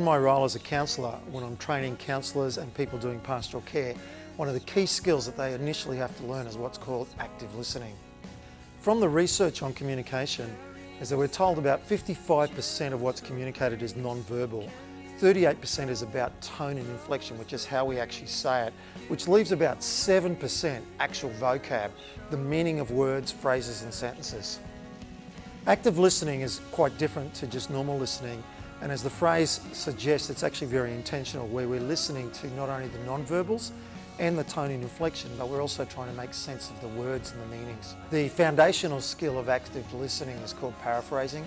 In my role as a counsellor, when I'm training counsellors and people doing pastoral care, one of the key skills that they initially have to learn is what's called active listening. From the research on communication is that we're told about 55% of what's communicated is non-verbal, 38% is about tone and inflection, which is how we actually say it, which leaves about 7% actual vocab, the meaning of words, phrases and sentences. Active listening is quite different to just normal listening, and as the phrase suggests, it's actually very intentional, where we're listening to not only the non-verbals and the tone and inflection, but we're also trying to make sense of the words and the meanings. The foundational skill of active listening is called paraphrasing,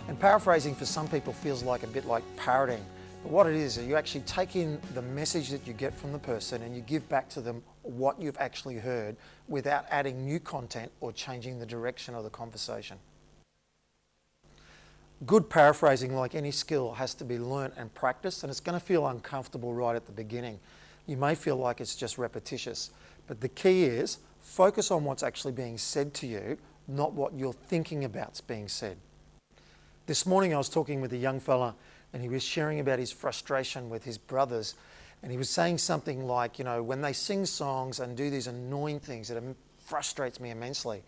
and paraphrasing for some people feels like a bit like parroting. But what it is you actually take in the message that you get from the person and you give back to them what you've actually heard without adding new content or changing the direction of the conversation. Good paraphrasing, like any skill, has to be learnt and practiced, and it's going to feel uncomfortable right at the beginning. You may feel like it's just repetitious, but the key is focus on what's actually being said to you, not what you're thinking about's being said. This morning I was talking with a young fella and he was sharing about his frustration with his brothers, and he was saying something like, when they sing songs and do these annoying things, it frustrates me immensely.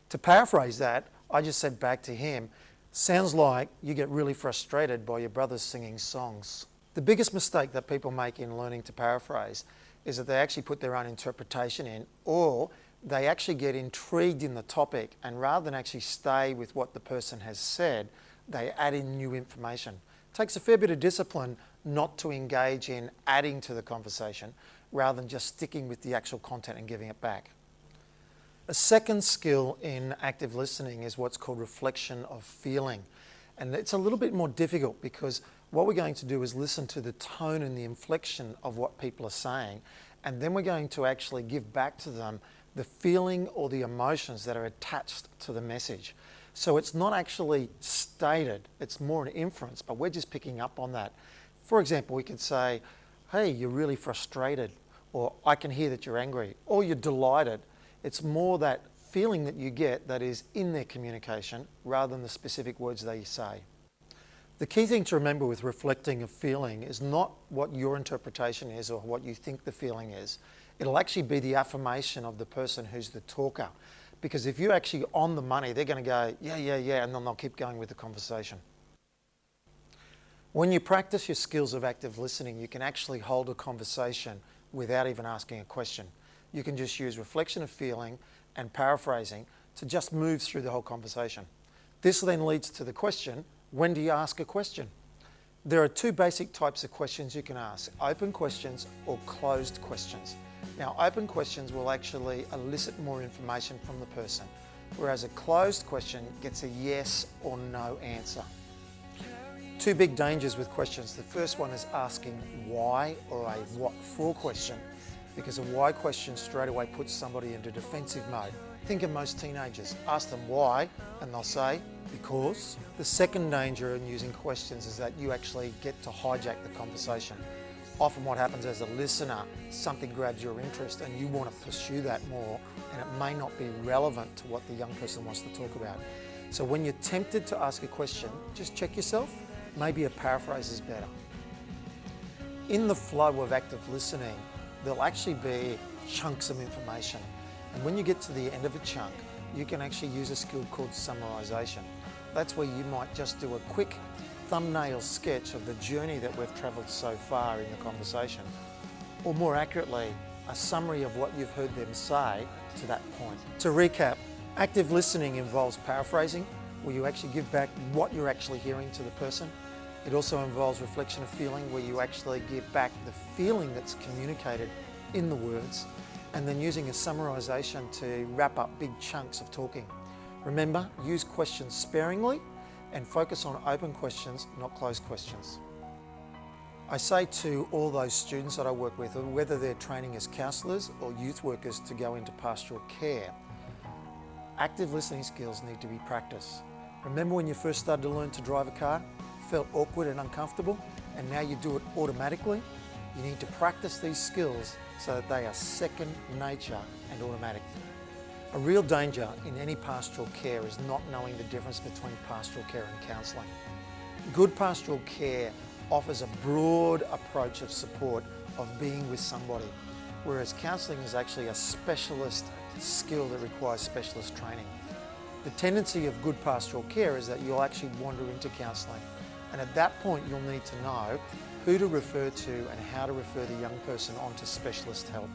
To paraphrase that, I just said back to him, sounds like you get really frustrated by your brothers singing songs. The biggest mistake that people make in learning to paraphrase is that they actually put their own interpretation in, or they actually get intrigued in the topic, and rather than actually stay with what the person has said, they add in new information. It takes a fair bit of discipline not to engage in adding to the conversation, rather than just sticking with the actual content and giving it back. A second skill in active listening is what's called reflection of feeling. And it's a little bit more difficult because what we're going to do is listen to the tone and the inflection of what people are saying, and then we're going to actually give back to them the feeling or the emotions that are attached to the message. So it's not actually stated, it's more an inference, but we're just picking up on that. For example, we could say, hey, you're really frustrated, or I can hear that you're angry, or you're delighted. It's more that feeling that you get that is in their communication rather than the specific words they say. The key thing to remember with reflecting of feeling is not what your interpretation is or what you think the feeling is. It'll actually be the affirmation of the person who's the talker. Because if you're actually on the money, they're going to go, yeah, and then they'll keep going with the conversation. When you practice your skills of active listening, you can actually hold a conversation without even asking a question. You can just use reflection of feeling and paraphrasing to just move through the whole conversation. This then leads to the question, when do you ask a question? There are two basic types of questions you can ask, open questions or closed questions. Now, open questions will actually elicit more information from the person, whereas a closed question gets a yes or no answer. Two big dangers with questions. The first one is asking why or a what for question, because a why question straight away puts somebody into defensive mode. Think of most teenagers. Ask them why, and they'll say, because. The second danger in using questions is that you actually get to hijack the conversation. Often what happens as a listener, something grabs your interest and you want to pursue that more, and it may not be relevant to what the young person wants to talk about. So when you're tempted to ask a question, just check yourself. Maybe a paraphrase is better. In the flow of active listening, there'll actually be chunks of information. And when you get to the end of a chunk, you can actually use a skill called summarization. That's where you might just do a quick thumbnail sketch of the journey that we've travelled so far in the conversation. Or more accurately, a summary of what you've heard them say to that point. To recap, active listening involves paraphrasing, where you actually give back what you're actually hearing to the person. It also involves reflection of feeling, where you actually give back the feeling that's communicated in the words, and then using a summarization to wrap up big chunks of talking. Remember, use questions sparingly and focus on open questions, not closed questions. I say to all those students that I work with, whether they're training as counsellors or youth workers to go into pastoral care, active listening skills need to be practiced. Remember when you first started to learn to drive a car? Felt awkward and uncomfortable, and now you do it automatically? You need to practice these skills so that they are second nature and automatic. A real danger in any pastoral care is not knowing the difference between pastoral care and counselling. Good pastoral care offers a broad approach of support of being with somebody, whereas counselling is actually a specialist skill that requires specialist training. The tendency of good pastoral care is that you'll actually wander into counselling, and at that point you'll need to know who to refer to and how to refer the young person on to specialist help.